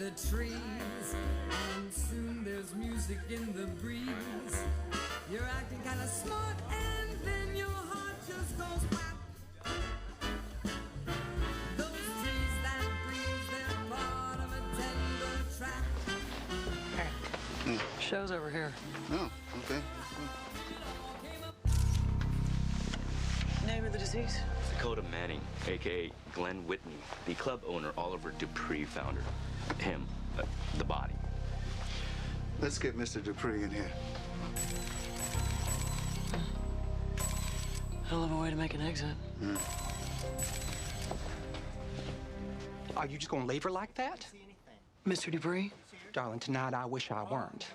the trees, and soon there's music in the breeze. You're acting kind of smart, and then your heart just goes whack. Those trees that breeze, they're part of a tender track. Hey, show's over here. Oh, okay. Name of the deceased? Dakota Manning, a.k.a. Glenn Whitney, the club owner Oliver Dupree founder. Him, the body. Let's get Mr. Dupree in here. Hell of a way to make an exit. Are you just gonna leave her like that? Mr. Dupree? Darling, tonight I wish I weren't.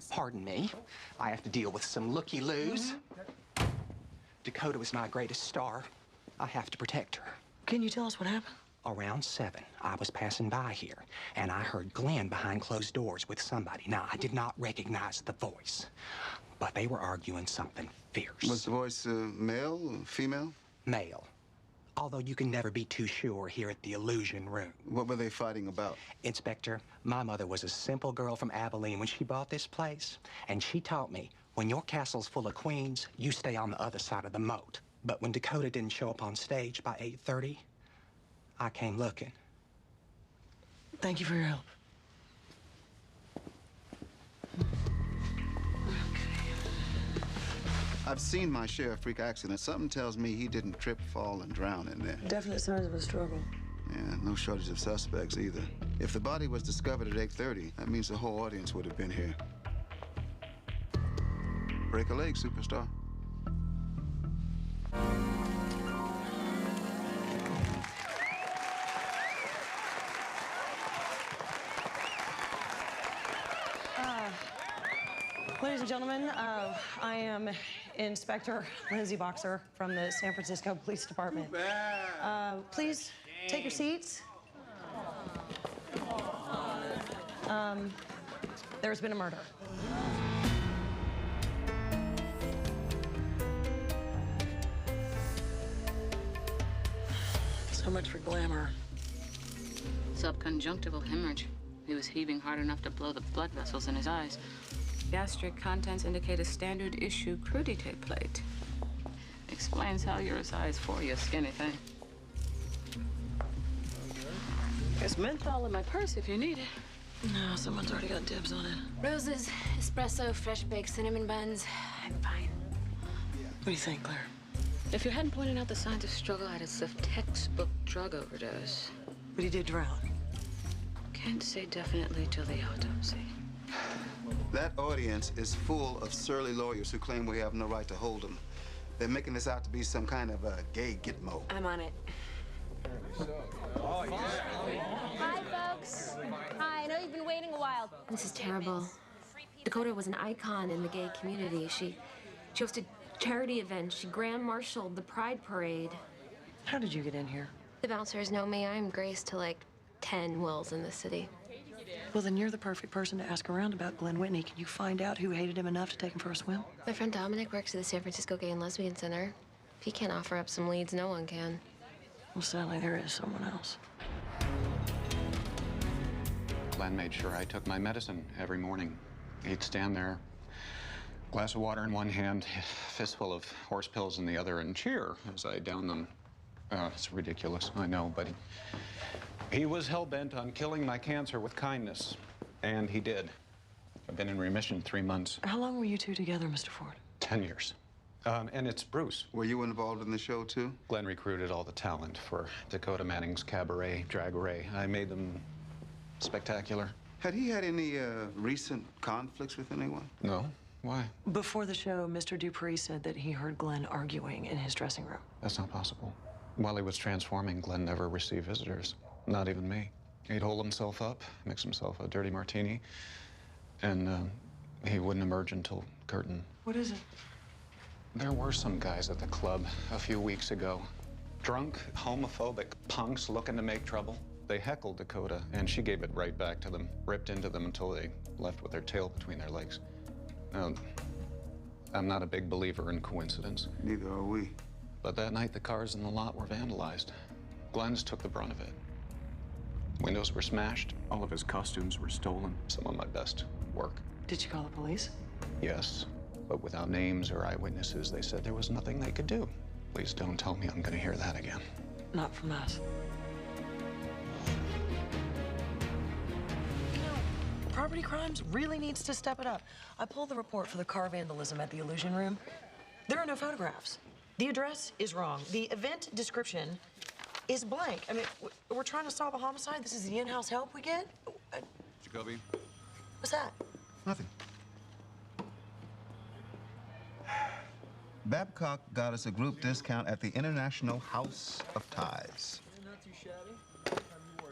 Pardon me. I have to deal with some looky-loos. Dakota was my greatest star. I have to protect her. Can you tell us what happened? Around 7, I was passing by here, and I heard Glenn behind closed doors with somebody. Now, I did not recognize the voice, but they were arguing something fierce. Was the voice male, female? Male. Although you can never be too sure here at the Illusion Room. What were they fighting about? Inspector, my mother was a simple girl from Abilene when she bought this place, and she taught me, when your castle's full of queens, you stay on the other side of the moat. But when Dakota didn't show up on stage by 8:30, I came looking. Thank you for your help. I've seen my share of freak accidents. Something tells me he didn't trip, fall, and drown in there. Definite signs of a struggle. Yeah, no shortage of suspects either. If the body was discovered at 8:30, that means the whole audience would have been here. Break a leg, superstar. Ladies and gentlemen, I am Inspector Lindsay Boxer from the San Francisco Police Department. Please take your seats. There's been a murder. So much for glamour. Subconjunctival hemorrhage. He was heaving hard enough to blow the blood vessels in his eyes. Gastric contents indicate a standard issue crudité plate. Explains how you're a size 4, you skinny thing. There's menthol in my purse if you need it. No, someone's already got dibs on it. Roses, espresso, fresh baked cinnamon buns. I'm fine. What do you think, Claire? If you hadn't pointed out the signs of struggle, I'd have said textbook drug overdose. But he did drown. Can't say definitely till the autopsy. That audience is full of surly lawyers who claim we have no right to hold them. They're making this out to be some kind of a gay gitmo. I'm on it. Hi, folks. Hi, I know you've been waiting a while. This is terrible. Dakota was an icon in the gay community. She hosted charity events. She grand marshaled the Pride Parade. How did you get in here? The bouncers know me. I'm Grace to like 10 Wills in the city. Well, then you're the perfect person to ask around about Glenn Whitney. Can you find out who hated him enough to take him for a swim? My friend Dominic works at the San Francisco Gay and Lesbian Center. If he can't offer up some leads, no one can. Well, sadly, there is someone else. Glenn made sure I took my medicine every morning. He'd stand there, glass of water in one hand, fistful of horse pills in the other, and cheer as I downed them. It's ridiculous, I know, but he was hell-bent on killing my cancer with kindness, and he did. I've been in remission 3 months. How long were you two together, Mr. Ford? 10 years. And it's Bruce. Were you involved in the show, too? Glenn recruited all the talent for Dakota Manning's cabaret, Drag-A-Ray. I made them spectacular. Had he had any recent conflicts with anyone? No. Why? Before the show, Mr. Dupree said that he heard Glenn arguing in his dressing room. That's not possible. While he was transforming, Glenn never received visitors. Not even me. He'd hold himself up, mix himself a dirty martini, and he wouldn't emerge until curtain. What is it? There were some guys at the club a few weeks ago. Drunk, homophobic punks looking to make trouble. They heckled Dakota, and she gave it right back to them, ripped into them until they left with their tail between their legs. Now, I'm not a big believer in coincidence. Neither are we. But that night, the cars in the lot were vandalized. Glenn's took the brunt of it. Windows were smashed. All of his costumes were stolen. Some of my best work. Did you call the police? Yes, but without names or eyewitnesses, they said there was nothing they could do. Please don't tell me I'm gonna hear that again. Not from us. Property crimes really needs to step it up. I pulled the report for the car vandalism at the Illusion Room. There are no photographs. The address is wrong. The event description is blank. I mean, we're trying to solve a homicide. This is the in-house help we get? Jacoby? What's that? Nothing. Babcock got us a group discount at the International House of Ties.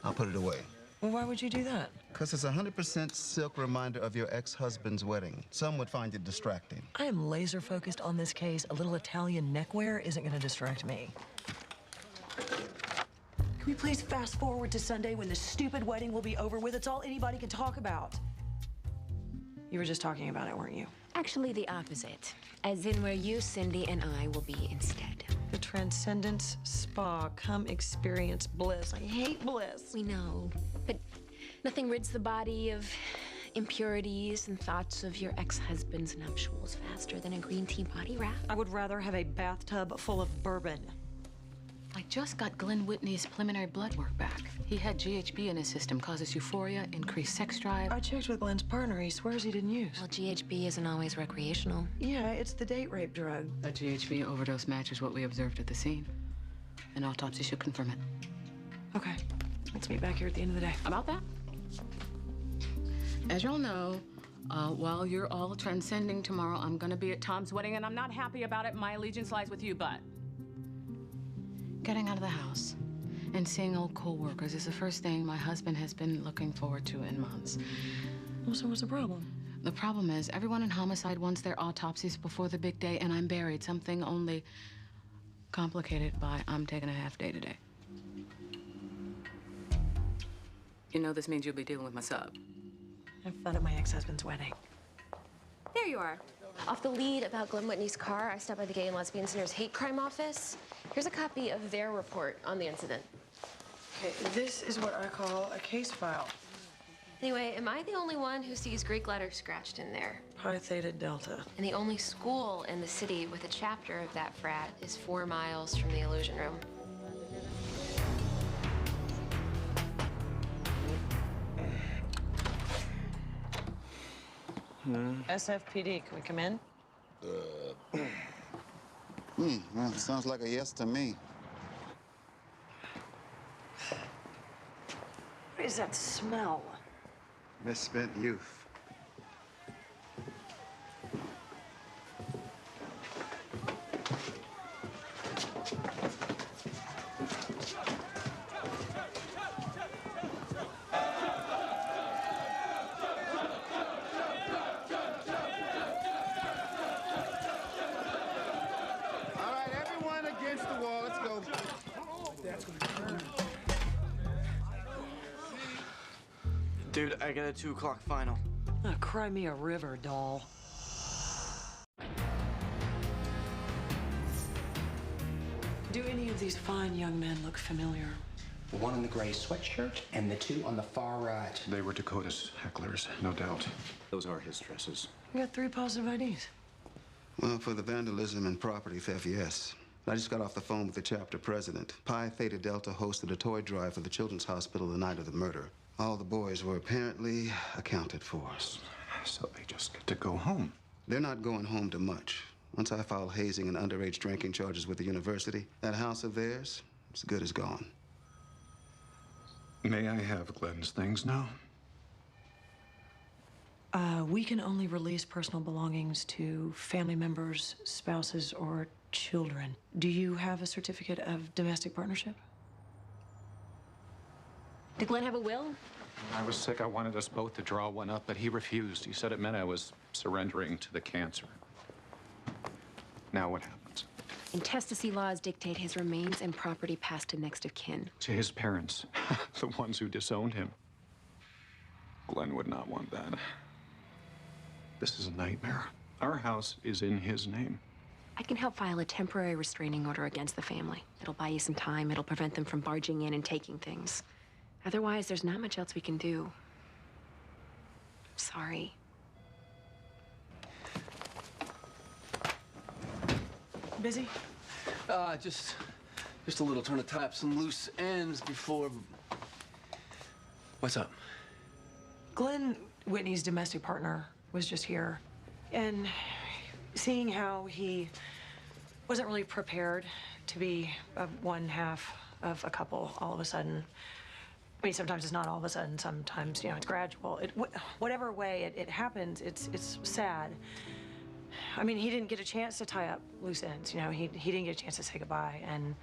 I'll put it away. Well, why would you do that? Because it's a 100% silk reminder of your ex-husband's wedding. Some would find it distracting. I am laser focused on this case. A little Italian neckwear isn't going to distract me. Can we please fast forward to Sunday when the stupid wedding will be over with? It's all anybody can talk about. You were just talking about it, weren't you? Actually, the opposite. As in where you, Cindy, and I will be instead. The Transcendence Spa. Come experience bliss. I hate bliss. We know, but nothing rids the body of impurities and thoughts of your ex-husband's nuptials faster than a green tea body wrap. I would rather have a bathtub full of bourbon. I just got Glenn Whitney's preliminary blood work back. He had GHB in his system, causes euphoria, increased sex drive. I checked with Glenn's partner. He swears he didn't use. Well, GHB isn't always recreational. Yeah, it's the date rape drug. A GHB overdose matches what we observed at the scene. An autopsy should confirm it. Okay, let's meet back here at the end of the day. About that? As y'all know, while you're all transcending tomorrow, I'm gonna be at Tom's wedding, and I'm not happy about it. My allegiance lies with you, but getting out of the house and seeing old co-workers is the first thing my husband has been looking forward to in months. Well, so what's the problem? The problem is everyone in homicide wants their autopsies before the big day, and I'm buried. Something only complicated by I'm taking a half day today. You know this means you'll be dealing with my sub. Have fun at my ex-husband's wedding. There you are. Off the lead about Glenn Whitney's car, I stopped by the Gay and Lesbian Center's hate crime office. Here's a copy of their report on the incident. Okay, this is what I call a case file. Anyway, am I the only one who sees Greek letters scratched in there? Pi Theta Delta. And the only school in the city with a chapter of that frat is 4 miles from the Illusion Room. SFPD, can we come in? Well, sounds like a yes to me. What is that smell? Misspent youth. Dude, I got a 2 o'clock final. Oh, cry me a river, doll. Do any of these fine young men look familiar? The one in the gray sweatshirt and the 2 on the far right. They were Dakota's hecklers, no doubt. Those are his dresses. We got 3 positive IDs. Well, for the vandalism and property theft, yes. I just got off the phone with the chapter president. Pi Theta Delta hosted a toy drive for the Children's Hospital the night of the murder. All the boys were apparently accounted for. So they just get to go home. They're not going home to much. Once I file hazing and underage drinking charges with the university, that house of theirs, as good as gone. May I have Glenn's things now? We can only release personal belongings to family members, spouses, or children. Do you have a certificate of domestic partnership? Did Glenn have a will? When I was sick, I wanted us both to draw one up, but he refused. He said it meant I was surrendering to the cancer. Now what happens? Intestacy laws dictate his remains and property passed to next of kin. To his parents, the ones who disowned him. Glenn would not want that. This is a nightmare. Our house is in his name. I can help file a temporary restraining order against the family. It'll buy you some time. It'll prevent them from barging in and taking things. Otherwise, there's not much else we can do. Sorry. Busy? Just a little trying to tie up some loose ends before. What's up? Glenn Whitney's domestic partner was just here, and seeing how he wasn't really prepared to be one half of a couple all of a sudden. I mean, sometimes it's not all of a sudden. Sometimes, you know, it's gradual. Whatever way it happens, it's sad. I mean, he didn't get a chance to tie up loose ends. You know, he didn't get a chance to say goodbye, and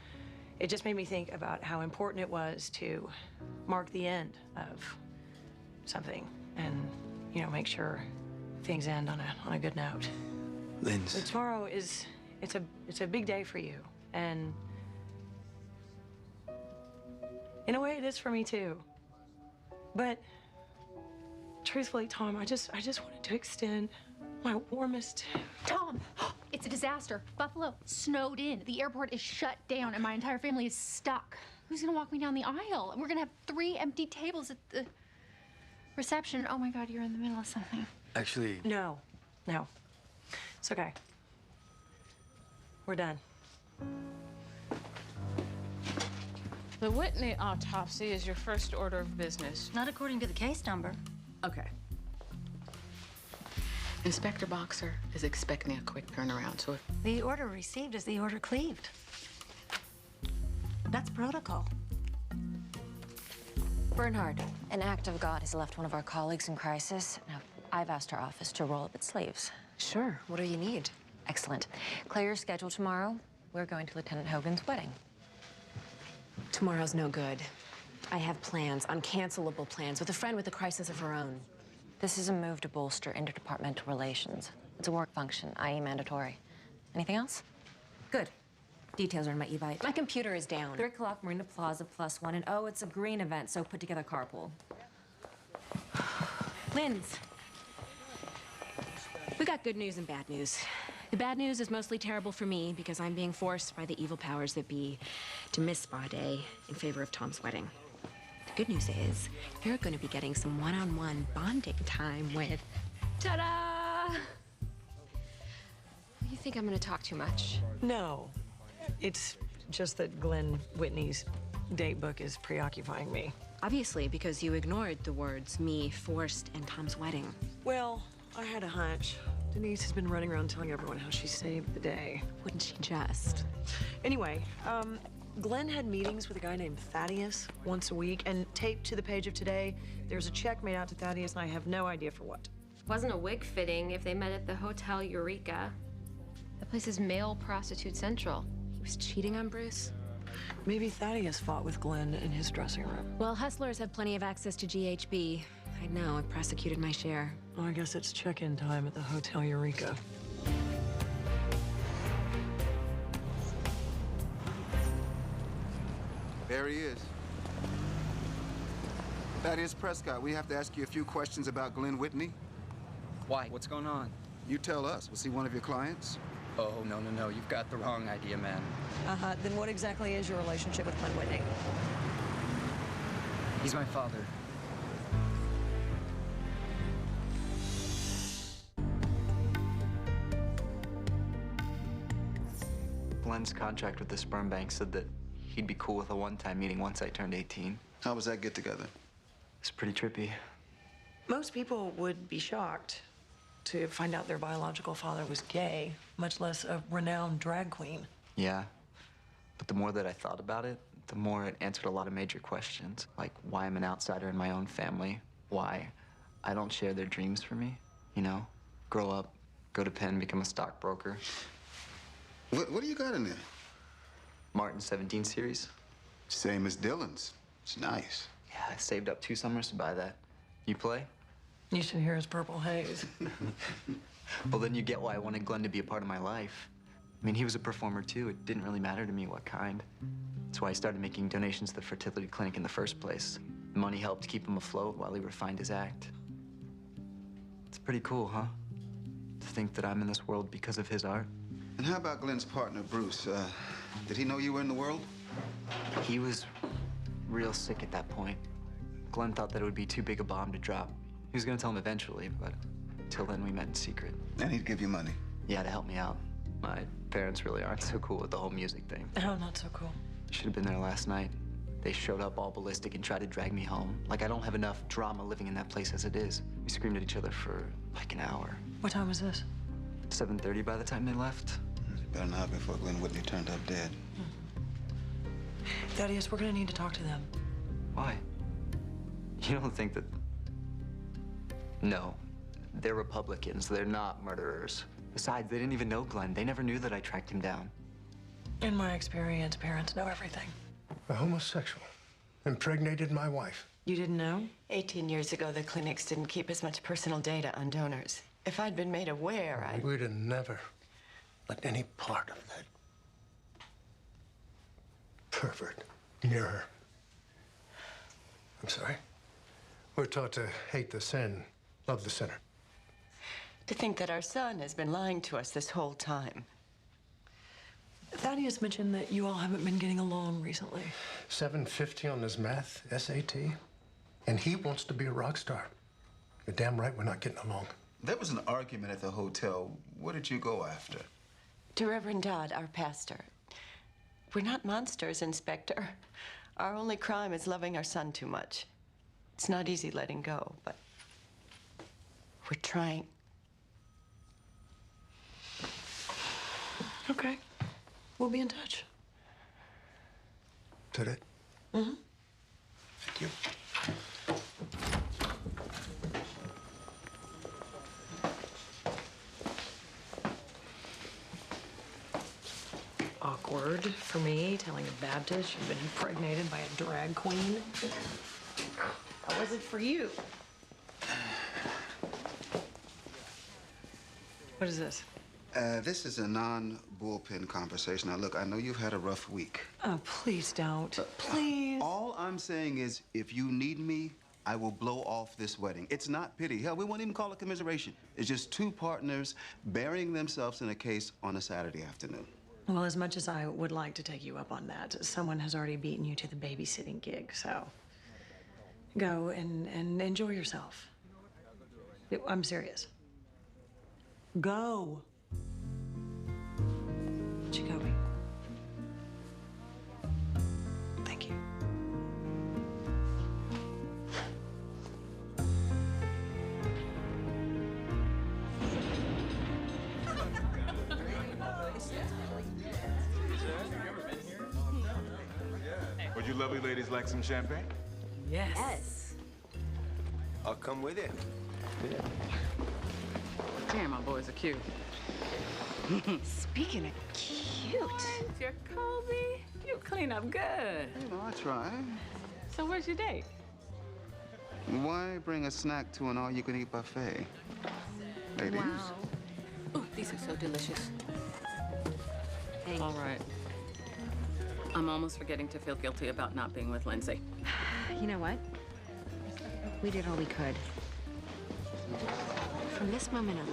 it just made me think about how important it was to mark the end of something, and you know, make sure things end on a good note. Linz. Tomorrow it's a big day for you, and in a way it is for me too. But truthfully, Tom, I just wanted to extend my warmest. Tom, it's a disaster. Buffalo snowed in. The airport is shut down, and my entire family is stuck. Who's gonna walk me down the aisle? And we're gonna have 3 empty tables at the reception. Oh my God, you're in the middle of something. Actually. No. It's okay. We're done. The Whitney autopsy is your first order of business. Not according to the case number. Okay. Inspector Boxer is expecting a quick turnaround, so if... The order received is the order cleaved. That's protocol. Bernhard, an act of God has left one of our colleagues in crisis. Now, I've asked our office to roll up its sleeves. Sure. What do you need? Excellent. Clear your schedule tomorrow. We're going to Lieutenant Hogan's wedding. Tomorrow's no good. I have plans, uncancelable plans, with a friend with a crisis of her own. This is a move to bolster interdepartmental relations. It's a work function, i.e. mandatory. Anything else? Good. Details are in my e-bite. My computer is down. 3 o'clock, Marina Plaza, +1. And oh, it's a green event, so put together carpool. Linz, we got good news and bad news. The bad news is mostly terrible for me because I'm being forced by the evil powers that be to miss Spa Day in favor of Tom's wedding. The good news is you're going to be getting some one-on-one bonding time with... Ta-da! You think I'm going to talk too much? No. It's just that Glenn Whitney's date book is preoccupying me. Obviously, because you ignored the words me, forced, and Tom's wedding. Well, I had a hunch. Denise has been running around telling everyone how she saved the day. Wouldn't she just? Anyway, Glenn had meetings with a guy named Thaddeus once a week, and taped to the page of today, there's a check made out to Thaddeus, and I have no idea for what. Wasn't a wig fitting if they met at the Hotel Eureka. That place is male prostitute central. He was cheating on Bruce. Maybe Thaddeus fought with Glenn in his dressing room. Well, hustlers have plenty of access to GHB. I know, I've prosecuted my share. Well, I guess it's check-in time at the Hotel Eureka. There he is. Thaddeus Prescott, we have to ask you a few questions about Glenn Whitney. Why? What's going on? You tell us. Was he one of your clients? Oh, no. You've got the wrong idea, man. Then what exactly is your relationship with Glenn Whitney? He's my father. Glenn's contract with the sperm bank said that he'd be cool with a one-time meeting once I turned 18. How was that get-together? It's pretty trippy. Most people would be shocked to find out their biological father was gay, much less a renowned drag queen. Yeah. But the more that I thought about it, the more it answered a lot of major questions. Like why I'm an outsider in my own family. Why I don't share their dreams for me. You know? Grow up, go to Penn, become a stockbroker. What do you got in there? Martin 17 series. Same as Dylan's. It's nice. Yeah, I saved up 2 summers to buy that. You play? You should hear his Purple Haze. Well, then you get why I wanted Glenn to be a part of my life. I mean, he was a performer, too. It didn't really matter to me what kind. That's why I started making donations to the fertility clinic in the first place. The money helped keep him afloat while he refined his act. It's pretty cool, huh? To think that I'm in this world because of his art. And how about Glenn's partner, Bruce? Did he know you were in the world? He was real sick at that point. Glenn thought that it would be too big a bomb to drop. He was gonna tell him eventually, but till then we met in secret. And he'd give you money? Yeah, to help me out. My parents really aren't so cool with the whole music thing. Oh, not so cool. Should have been there last night. They showed up all ballistic and tried to drag me home. Like I don't have enough drama living in that place as it is. We screamed at each other for like an hour. What time was this? 7:30 by the time they left. Better not before Glenn Whitney turned up dead. Thaddeus, we're gonna need to talk to them. Why? You don't think that... No. They're Republicans. They're not murderers. Besides, they didn't even know Glenn. They never knew that I tracked him down. In my experience, parents know everything. A homosexual impregnated my wife. You didn't know? 18 years ago, the clinics didn't keep as much personal data on donors. If I'd been made aware, I... We'd have never let any part of that pervert near her. I'm sorry. We're taught to hate the sin, love the sinner. To think that our son has been lying to us this whole time. Thaddeus mentioned that you all haven't been getting along recently. 750 on his math SAT, and he wants to be a rock star. You're damn right we're not getting along. There was an argument at the hotel. What did you go after? To Reverend Dodd, our pastor. We're not monsters, Inspector. Our only crime is loving our son too much. It's not easy letting go, but we're trying. Okay. We'll be in touch. Today? Mm-hmm. Thank you. Awkward for me, telling a Baptist you've been impregnated by a drag queen. That wasn't for you. What is this? This is a non-bullpen conversation. Now, look, I know you've had a rough week. Oh, please don't. Please. All I'm saying is, if you need me, I will blow off this wedding. It's not pity. Hell, we won't even call it commiseration. It's just two partners burying themselves in a case on a Saturday afternoon. Well, as much as I would like to take you up on that, someone has already beaten you to the babysitting gig, so go and enjoy yourself. I'm serious. Go. Jacoby. Thank you. Would you lovely ladies like some champagne? Yes. I'll come with it. Damn, my boys are cute. Speaking of cute. Jacoby, you clean up good. You know, I try. So where's your date? Why bring a snack to an all-you-can-eat buffet? Ladies? Wow. Ooh, these are so delicious. Thanks. All right. I'm almost forgetting to feel guilty about not being with Lindsay. You know what? We did all we could. From this moment on,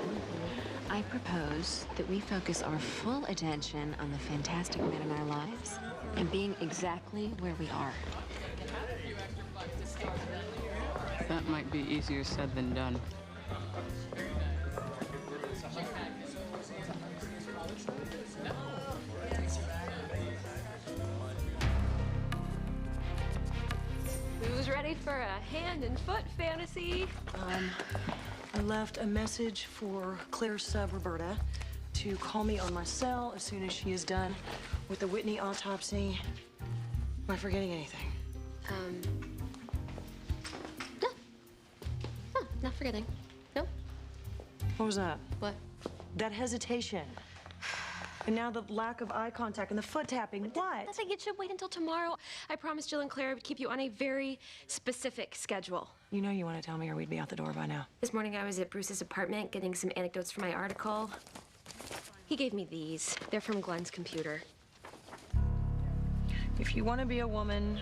I propose that we focus our full attention on the fantastic men in our lives and being exactly where we are. That might be easier said than done. Who's ready for a hand and foot fantasy? I left a message for Claire's sub, Roberta, to call me on my cell as soon as she is done with the Whitney autopsy. Am I forgetting anything? No. Oh, not forgetting. No. What was that? What? That hesitation. And now the lack of eye contact and the foot tapping. What? Nothing. It should wait until tomorrow. I promised Jill and Claire I would keep you on a very specific schedule. You know you want to tell me or we'd be out the door by now. This morning I was at Bruce's apartment getting some anecdotes for my article. He gave me these. They're from Glenn's computer. If you want to be a woman,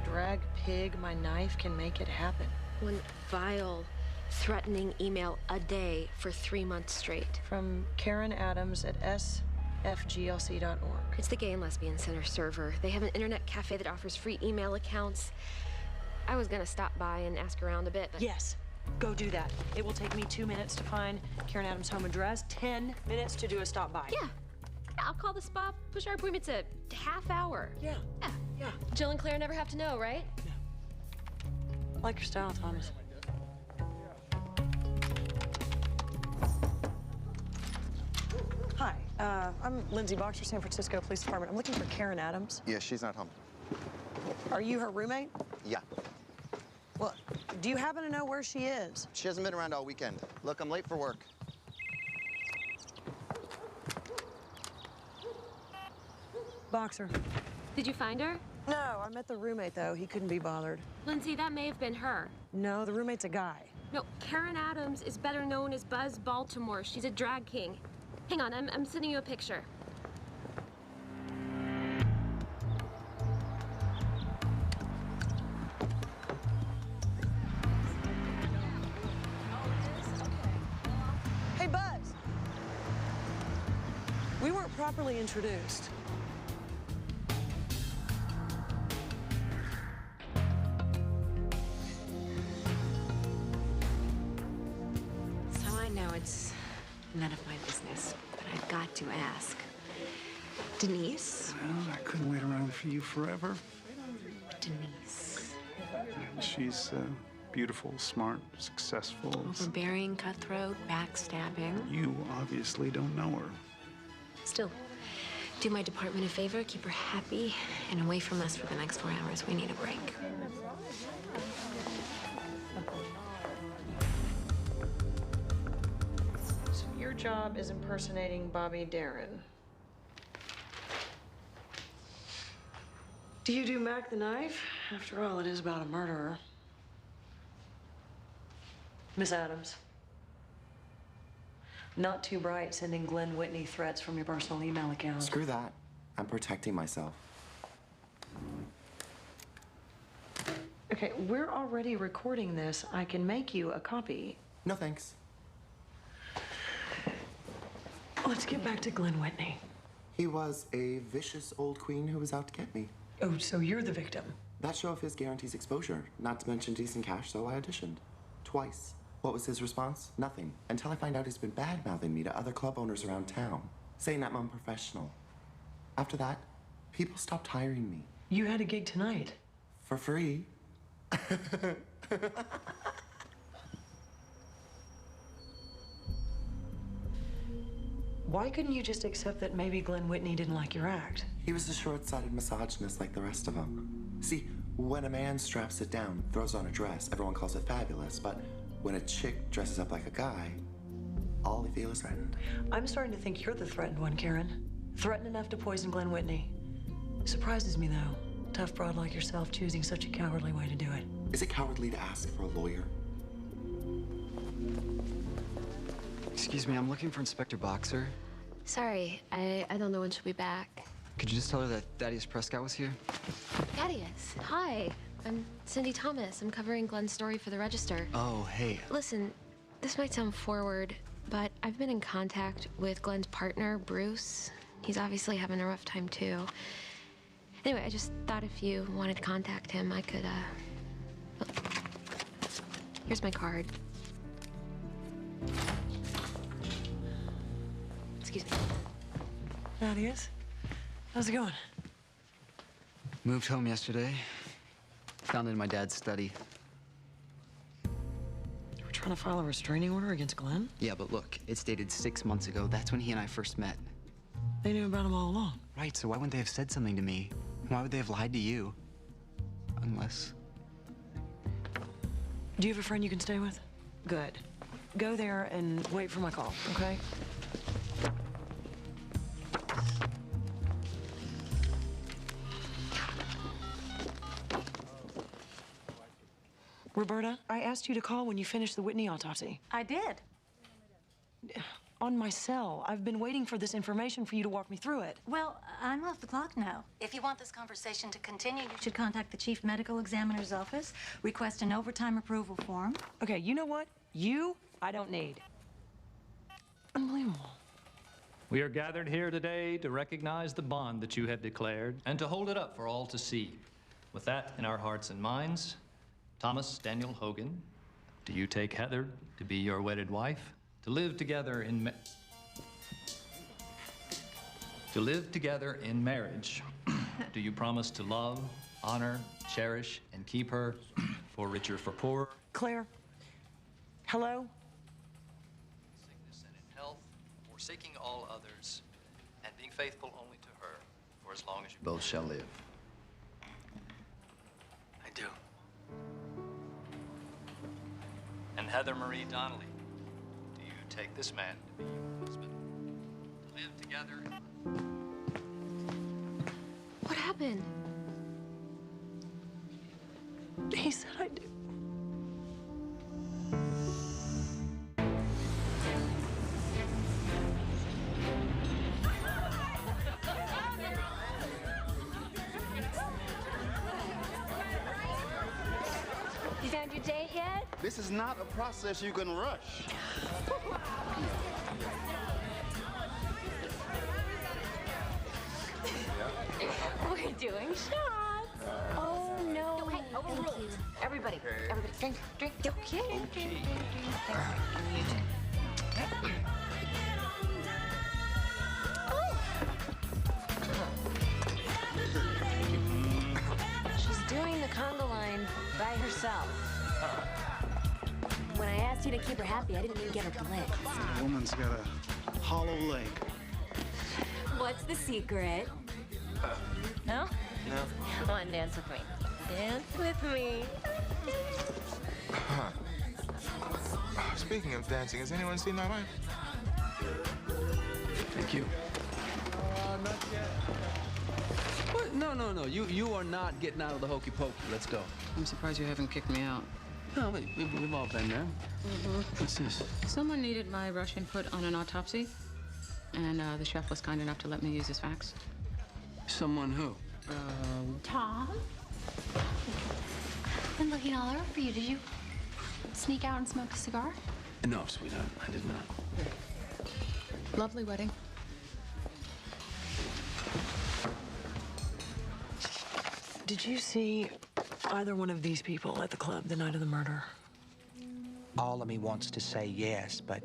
drag pig, my knife can make it happen. One vile, threatening email a day for 3 months straight. From Karen Adams at sfglc.org. It's the Gay and Lesbian Center server. They have an internet cafe that offers free email accounts. I was gonna stop by and ask around a bit, but... Yes, go do that. It will take me 2 minutes to find Karen Adams' home address, 10 minutes to do a stop by. Yeah. I'll call the spa, push our appointment to half hour. Yeah. Jill and Claire never have to know, right? I like your style, Thomas. Hi, I'm Lindsay Boxer, San Francisco Police Department. I'm looking for Karen Adams. Yeah, she's not home. Are you her roommate? Yeah. Well, do you happen to know where she is? She hasn't been around all weekend. Look, I'm late for work. Boxer. Did you find her? No, I met the roommate, though. He couldn't be bothered. Lindsay, that may have been her. No, the roommate's a guy. No, Karen Adams is better known as Buzz Baltimore. She's a drag king. Hang on, I'm sending you a picture. Hey, Buzz. We weren't properly introduced. So I know it's none of my business, but I've got to ask. Denise? Well, I couldn't wait around for you forever. Denise. She's beautiful, smart, successful. Overbearing, cutthroat, backstabbing. You obviously don't know her. Still, do my department a favor, keep her happy and away from us for the next 4 hours. We need a break. So your job is impersonating Bobby Darin. Do you do Mac the Knife? After all, it is about a murderer. Miss Adams. Not too bright sending Glenn Whitney threats from your personal email account. Screw that. I'm protecting myself. Okay, we're already recording this. I can make you a copy. No, thanks. Let's get back to Glenn Whitney. He was a vicious old queen who was out to get me. Oh, so you're the victim? That show of his guarantees exposure, not to mention decent cash, so I auditioned. Twice. What was his response? Nothing. Until I find out he's been bad-mouthing me to other club owners around town, saying I'm unprofessional. After that, people stopped hiring me. You had a gig tonight. For free. Why couldn't you just accept that maybe Glenn Whitney didn't like your act? He was a short-sighted misogynist like the rest of them. See, when a man straps it down, throws on a dress, everyone calls it fabulous, but when a chick dresses up like a guy, all they feel is threatened. I'm starting to think you're the threatened one, Karen. Threatened enough to poison Glenn Whitney. Surprises me, though. Tough broad like yourself choosing such a cowardly way to do it. Is it cowardly to ask for a lawyer? Excuse me, I'm looking for Inspector Boxer. Sorry, I don't know when she'll be back. Could you just tell her that Thaddeus Prescott was here? Thaddeus, hi. I'm Cindy Thomas. I'm covering Glenn's story for the Register. Oh, hey. Listen, this might sound forward, but I've been in contact with Glenn's partner, Bruce. He's obviously having a rough time, too. Anyway, I just thought if you wanted to contact him, I could, well, here's my card. Excuse me. Thaddeus, how's it going? Moved home yesterday. Found it in my dad's study. You were trying to file a restraining order against Glenn? Yeah, but look, it's dated 6 months ago. That's when he and I first met. They knew about him all along. Right, so why wouldn't they have said something to me? Why would they have lied to you? Unless... Do you have a friend you can stay with? Good. Go there and wait for my call, okay? Roberta, I asked you to call when you finished the Whitney autopsy. I did. On my cell. I've been waiting for this information for you to walk me through it. Well, I'm off the clock now. If you want this conversation to continue, you should contact the Chief Medical Examiner's office, request an overtime approval form. Okay, you know what? I don't need. Unbelievable. We are gathered here today to recognize the bond that you have declared and to hold it up for all to see. With that in our hearts and minds, Thomas Daniel Hogan, do you take Heather to be your wedded wife? To live together in marriage, do you promise to love, honor, cherish, and keep her for richer, for poorer? Claire? Hello? Sickness and in health, forsaking all others, and being faithful only to her for as long as you both shall live. I do. And Heather Marie Donnelly, do you take this man to be your husband? To live together? What happened? He said I do. You found your date yet? This is not a process you can rush. We're doing shots. Oh, no. Hey, overruled. Everybody, drink. Okay. Drink. She's doing the conga line by herself. When I asked you to keep her happy, I didn't mean get her blitzed. The woman's got a hollow leg. What's the secret? No? No. Come on, dance with me. Dance with me. Huh. Speaking of dancing, has anyone seen my wife? Thank you. Not yet. What? No. You are not getting out of the hokey pokey. Let's go. I'm surprised you haven't kicked me out. No, we've all been there. What's this? Someone needed my rush input on an autopsy, and the chef was kind enough to let me use his fax. Someone who? Tom? Been looking all over for you. Did you sneak out and smoke a cigar? No, sweetheart, I did not. Lovely wedding. Did you see either one of these people at the club the night of the murder? All of me wants to say yes, but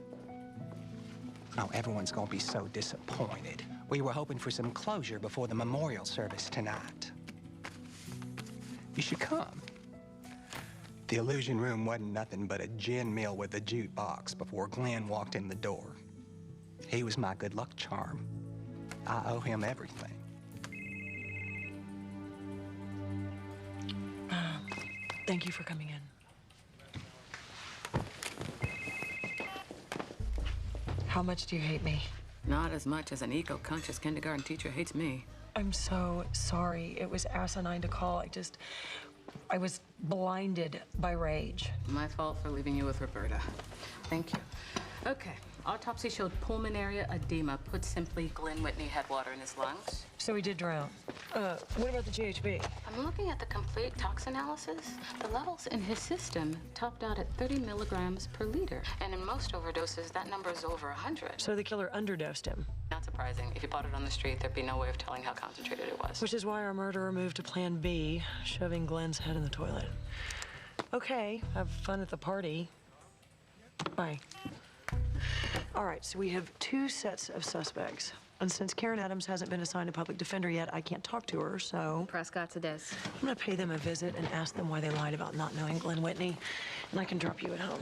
oh, everyone's gonna be so disappointed. We were hoping for some closure before the memorial service tonight. You should come. The illusion room wasn't nothing but a gin mill with a jukebox before Glenn walked in the door. He was my good luck charm. I owe him everything. Thank you for coming in. How much do you hate me? Not as much as an eco-conscious kindergarten teacher hates me. I'm so sorry. It was asinine to call. I was blinded by rage. My fault for leaving you with Roberta. Thank you. Okay. Autopsy showed pulmonary edema. Put simply, Glenn Whitney had water in his lungs. So he did drown. What about the GHB? I'm looking at the complete tox analysis. The levels in his system topped out at 30 milligrams per liter. And in most overdoses, that number is over 100. So the killer underdosed him. Not surprising. If you bought it on the street, there'd be no way of telling how concentrated it was. Which is why our murderer moved to Plan B, shoving Glenn's head in the toilet. Okay, have fun at the party. Bye. All right, so we have 2 sets of suspects. And since Karen Adams hasn't been assigned a public defender yet, I can't talk to her, so... Prescott's it is. I'm gonna pay them a visit and ask them why they lied about not knowing Glenn Whitney. And I can drop you at home.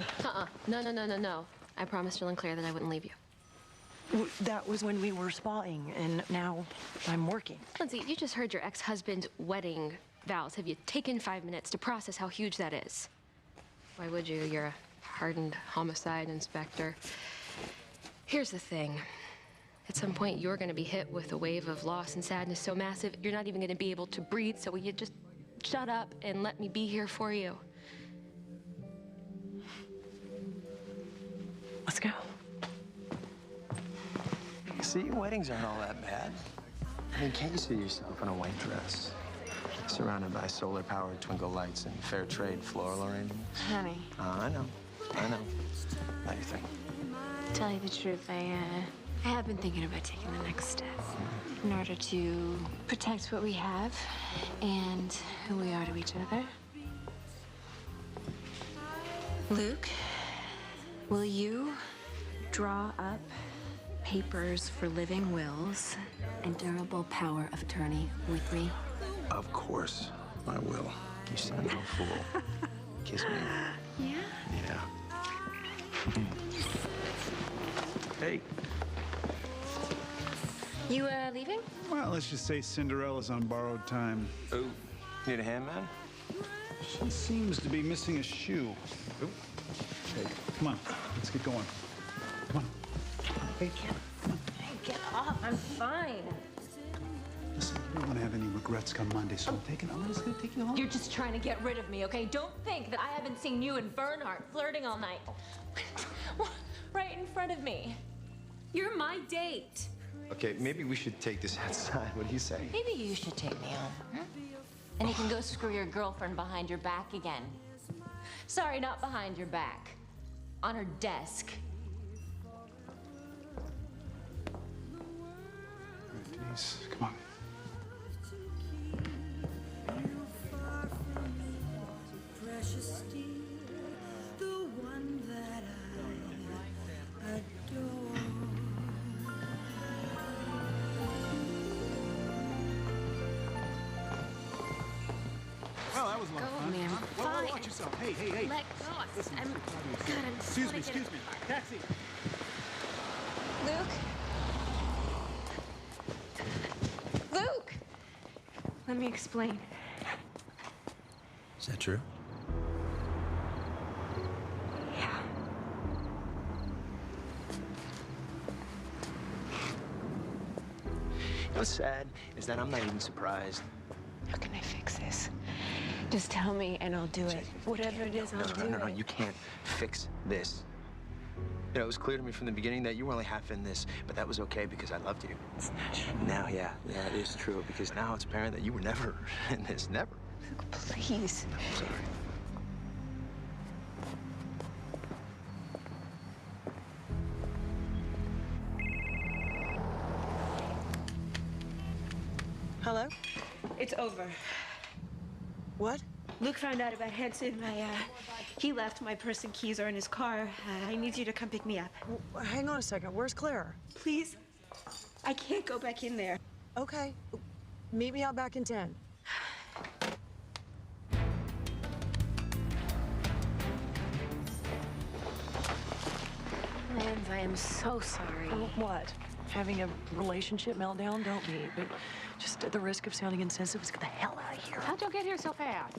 No. I promised Jill and Claire that I wouldn't leave you. That was when we were spawing, and now I'm working. Lindsay, you just heard your ex-husband's wedding vows. Have you taken 5 minutes to process how huge that is? Why would you? You're a hardened homicide inspector. Here's the thing. At some point, you're going to be hit with a wave of loss and sadness so massive, you're not even going to be able to breathe, so will you just shut up and let me be here for you? Let's go. See, weddings aren't all that bad. I mean, can't you see yourself in a white dress? Surrounded by solar-powered twinkle lights and fair trade floral arrangements? Honey. I know. How do you think? To tell you the truth, I have been thinking about taking the next step in order to protect what we have and who we are to each other. Luke, will you draw up papers for living wills and durable power of attorney with me? Of course, I will. You sound no fool. Kiss me. Yeah? Yeah. Hey. You, leaving? Well, let's just say Cinderella's on borrowed time. Oh, need a hand, man? She seems to be missing a shoe. Oh. Hey, come on. Let's get going. Come on. Hey, Get off. I'm fine. listen, you don't want to have any regrets come Monday, so I'm just going to take you home. You're just trying to get rid of me, okay? Don't think that I haven't seen you and Bernhardt flirting all night. Right in front of me. You're my date. Okay, maybe we should take this outside. What do you say? Maybe you should take me home, huh? And you can go screw your girlfriend behind your back again. Sorry, not behind your back. On her desk. All right, Denise, come on. Precious steel, the one that I adore. Well, that was a lot of Go, fun. man. Whoa, watch yourself. Hey, hey, hey. Let go. Listen, I'm. God, I'm excuse me, just excuse me. Taxi. Luke? Luke! Let me explain. Is that true? Yeah. What's sad is that I'm not even surprised. How can I fix this? Just tell me and I'll do it. Whatever it is, I'll do No, it. you can't fix this. You know, it was clear to me from the beginning that you were only half in this, but that was okay because I loved you. It's not true. Now, yeah, it is true because now it's apparent that you were never in this, never. Luke, please. I'm sorry. Hello? It's over. What? Luke found out about Henson. He left. My purse and keys are in his car. I need you to come pick me up. Hang on a second. Where's Claire? Please? I can't go back in there. Okay. Meet me out back in 10. Lance, I am so sorry. What? Having a relationship meltdown? Don't be. But just at the risk of sounding insensitive, let's get the hell out of here. How'd you get here so fast?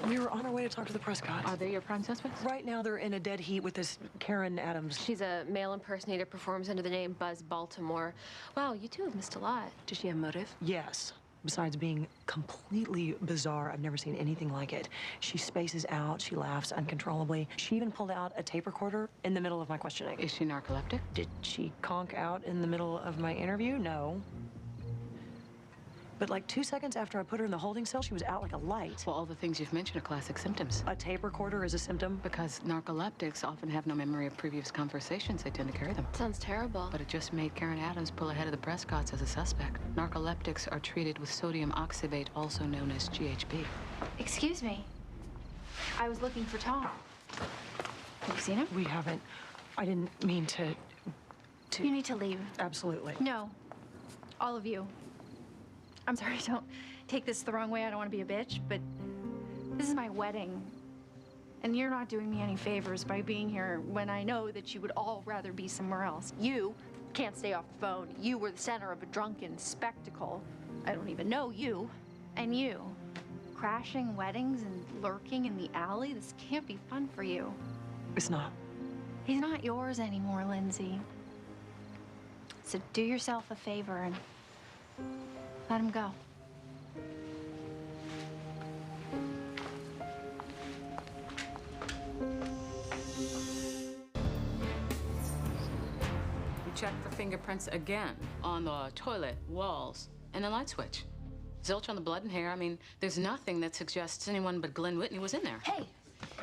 We were on our way to talk to the Prescotts. Are they your prime suspects? Right now, they're in a dead heat with this Karen Adams. She's a male impersonator, performs under the name Buzz Baltimore. Wow, you two have missed a lot. Does she have motive? Yes. Besides being completely bizarre, I've never seen anything like it. She spaces out, she laughs uncontrollably. She even pulled out a tape recorder in the middle of my questioning. Is she narcoleptic? Did she conk out in the middle of my interview? No. But like 2 seconds after I put her in the holding cell, she was out like a light. Well, all the things you've mentioned are classic symptoms. A tape recorder is a symptom? Because narcoleptics often have no memory of previous conversations. They tend to carry them. Sounds terrible. But it just made Karen Adams pull ahead of the Prescotts as a suspect. Narcoleptics are treated with sodium oxybate, also known as GHB. Excuse me. I was looking for Tom. Have you seen him? We haven't. I didn't mean to. You need to leave. Absolutely. No. All of you. I'm sorry, don't take this the wrong way. I don't want to be a bitch, but this is my wedding. And you're not doing me any favors by being here when I know that you would all rather be somewhere else. You can't stay off the phone. You were the center of a drunken spectacle. I don't even know you. And you, crashing weddings and lurking in the alley, this can't be fun for you. It's not. He's not yours anymore, Lindsay. So do yourself a favor and let him go. We checked for fingerprints again on the toilet, walls, and the light switch. Zilch on the blood and hair. I mean, there's nothing that suggests anyone but Glenn Whitney was in there. Hey,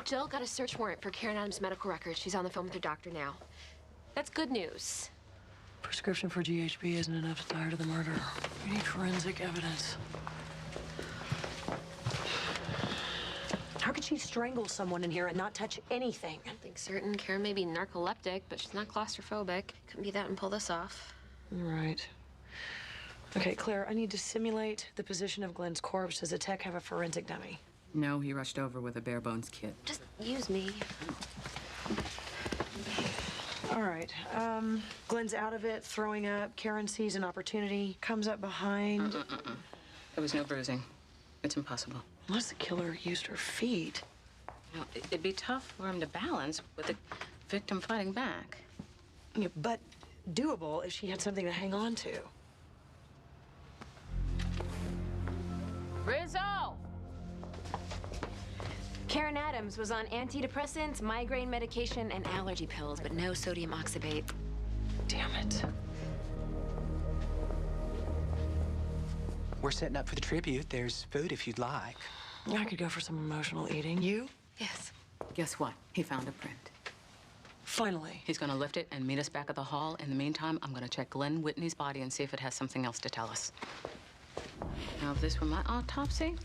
Jill got a search warrant for Karen Adams' medical records. She's on the phone with her doctor now. That's good news. Prescription for GHB isn't enough to tie her to the murder. We need forensic evidence. How could she strangle someone in here and not touch anything? I think certain Karen may be narcoleptic, but she's not claustrophobic. Couldn't be that and pull this off. Right. Okay, Claire, I need to simulate the position of Glenn's corpse. Does the tech have a forensic dummy? No, he rushed over with a bare bones kit. Just use me. All right. Glenn's out of it, throwing up. Karen sees an opportunity, comes up behind. There was no bruising. It's impossible. Unless the killer used her feet. Now, it'd be tough for him to balance with the victim fighting back. Yeah, but doable if she had something to hang on to. Rizzo! Karen Adams was on antidepressants, migraine medication, and allergy pills, but no sodium oxybate. Damn it. We're setting up for the tribute. There's food if you'd like. I could go for some emotional eating. You? Yes. Guess what? He found a print. Finally. He's gonna lift it and meet us back at the hall. In the meantime, I'm gonna check Glenn Whitney's body and see if it has something else to tell us. Now, if this were my autopsy,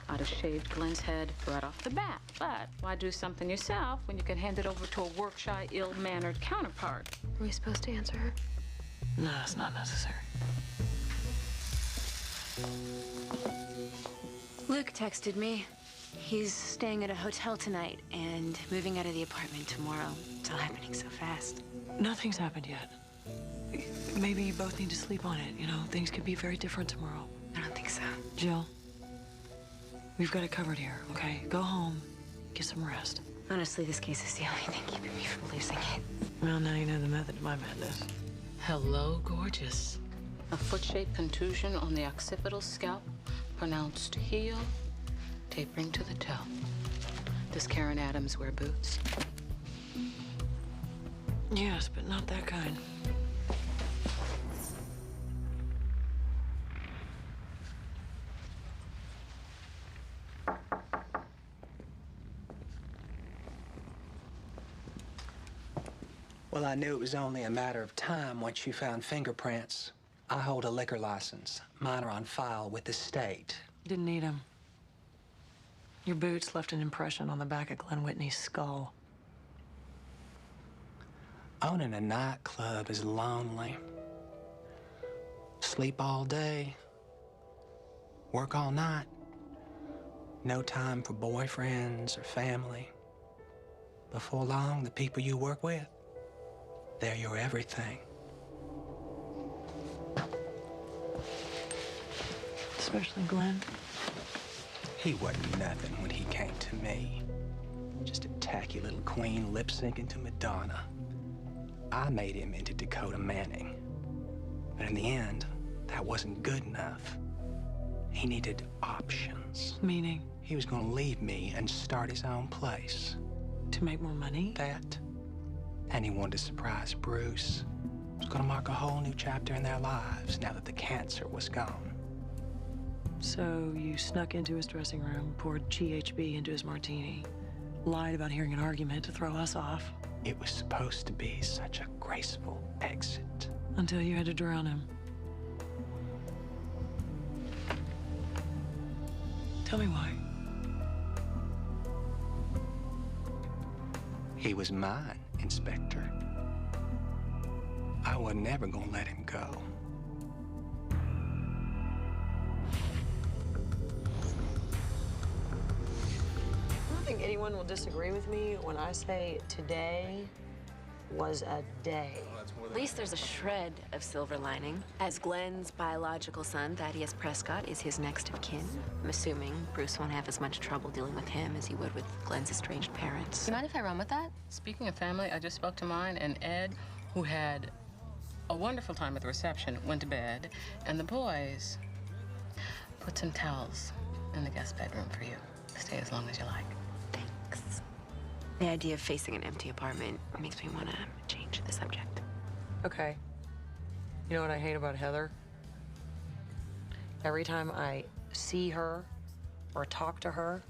I'd have shaved Glenn's head right off the bat. But why do something yourself when you can hand it over to a work-shy, ill-mannered counterpart? Are we supposed to answer her? No, it's not necessary. Luke texted me. He's staying at a hotel tonight and moving out of the apartment tomorrow. It's all happening so fast. Nothing's happened yet. Maybe you both need to sleep on it. You know, things could be very different tomorrow. I don't think so. Jill, we've got it covered here, okay? Go home, get some rest. Honestly, this case is the only thing keeping me from losing it. Well, now you know the method to my madness. Hello, gorgeous. A foot-shaped contusion on the occipital scalp, pronounced heel, tapering to the toe. Does Karen Adams wear boots? Yes, but not that kind. Well, I knew it was only a matter of time once you found fingerprints. I hold a liquor license. Mine are on file with the state. Didn't need them. Your boots left an impression on the back of Glenn Whitney's skull. Owning a nightclub is lonely. Sleep all day, work all night. No time for boyfriends or family. Before long, the people you work with, they're your everything. Especially Glenn. He wasn't nothing when he came to me. Just a tacky little queen lip-syncing to Madonna. I made him into Dakota Manning. But in the end, that wasn't good enough. He needed options. Meaning? He was gonna leave me and start his own place. To make more money? That. And he wanted to surprise Bruce. It was gonna mark a whole new chapter in their lives now that the cancer was gone. So you snuck into his dressing room, poured GHB into his martini, lied about hearing an argument to throw us off. It was supposed to be such a graceful exit. Until you had to drown him. Tell me why. He was mine, Inspector. I was never gonna let him go. I don't think anyone will disagree with me when I say today was a day. At least there's a shred of silver lining. As Glenn's biological son, Thaddeus Prescott, is his next of kin, I'm assuming Bruce won't have as much trouble dealing with him as he would with Glenn's estranged parents. You mind if I run with that? Speaking of family, I just spoke to mine, and Ed, who had a wonderful time at the reception, went to bed, and the boys put some towels in the guest bedroom for you. Stay as long as you like. Thanks. The idea of facing an empty apartment makes me want to change the subject. Okay. You know what I hate about Heather? Every time I see her or talk to her,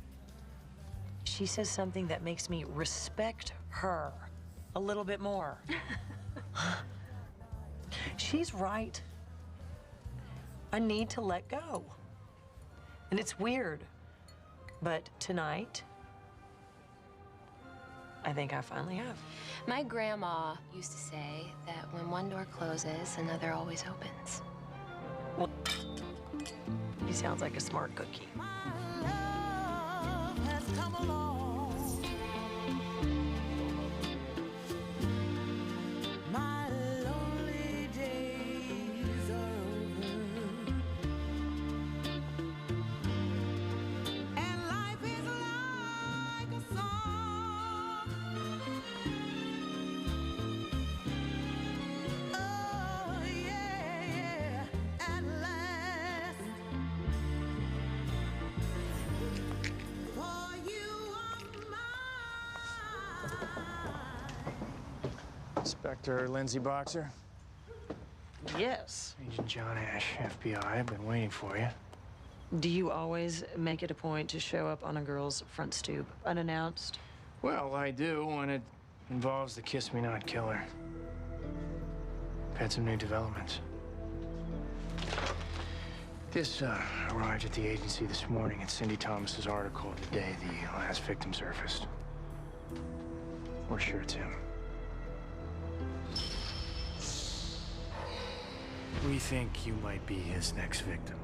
she says something that makes me respect her a little bit more. She's right. I need to let go. And it's weird, but tonight, I think I finally have. My grandma used to say that when one door closes, another always opens. Well, he sounds like a smart cookie. Inspector Lindsay Boxer? Yes. Agent John Ash, FBI. I've been waiting for you. Do you always make it a point to show up on a girl's front stoop unannounced? Well, I do when it involves the Kiss Me Not killer. I've had some new developments. This arrived at the agency this morning in Cindy Thomas's article the day the last victim surfaced. We're sure it's him. We think you might be his next victim.